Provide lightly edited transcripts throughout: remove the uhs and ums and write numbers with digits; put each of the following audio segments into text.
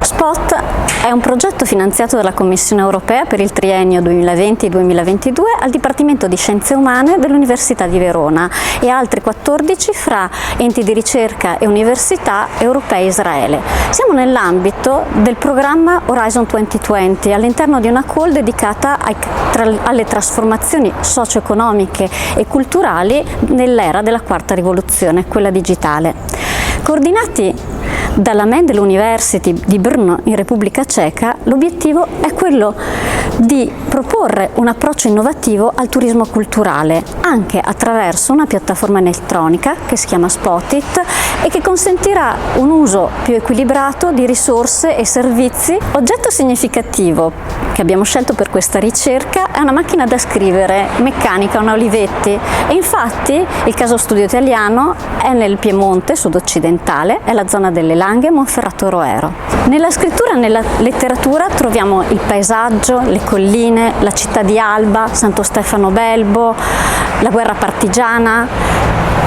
SPOT è un progetto finanziato dalla Commissione Europea per il triennio 2020-2022 al Dipartimento di Scienze Umane dell'Università di Verona e altri 14 fra enti di ricerca e università europee e Israele. Siamo nell'ambito del programma Horizon 2020 all'interno di una call dedicata alle trasformazioni socio-economiche e culturali nell'era della quarta rivoluzione, quella digitale. Coordinati dalla Mendel University di Brno in Repubblica Ceca, l'obiettivo è quello di proporre un approccio innovativo al turismo culturale, anche attraverso una piattaforma elettronica che si chiama Spotit e che consentirà un uso più equilibrato di risorse e servizi. Oggetto significativo che abbiamo scelto per questa ricerca è una macchina da scrivere meccanica, una Olivetti, e infatti il caso studio italiano è nel Piemonte sud-occidentale, è la zona delle Langhe, Monferrato Roero. Nella scrittura e nella letteratura troviamo il paesaggio, le colline, la città di Alba, Santo Stefano Belbo, la guerra partigiana,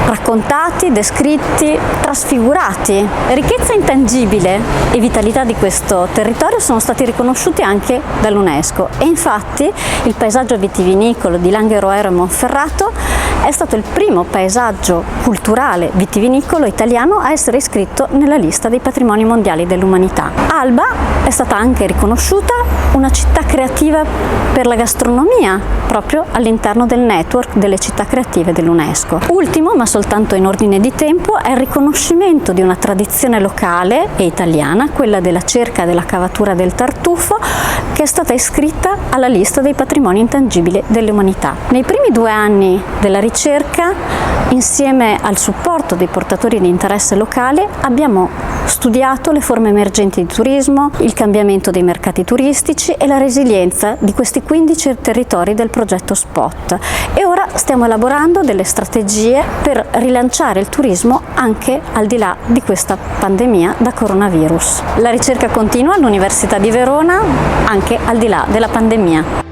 raccontati, descritti, trasfigurati. Ricchezza intangibile e vitalità di questo territorio sono stati riconosciuti anche dall'UNESCO e infatti il paesaggio vitivinicolo di Langhe Roero e Monferrato è stato il primo paesaggio culturale vitivinicolo italiano a essere iscritto nella lista dei patrimoni mondiali dell'umanità. Alba è stata anche riconosciuta una città creativa per la gastronomia, proprio all'interno del network delle città creative dell'UNESCO. Ultimo, ma soltanto in ordine di tempo, è il riconoscimento di una tradizione locale e italiana, quella della cerca e della cavatura del tartufo, che è stata iscritta alla lista dei patrimoni intangibili dell'umanità. Nei primi 2 anni della ricerca, insieme al supporto dei portatori di interesse locale, abbiamo studiato le forme emergenti di turismo, il cambiamento dei mercati turistici e la resilienza di questi 15 territori del progetto SPOT e ora stiamo elaborando delle strategie per rilanciare il turismo anche al di là di questa pandemia da coronavirus. La ricerca continua all'Università di Verona anche al di là della pandemia.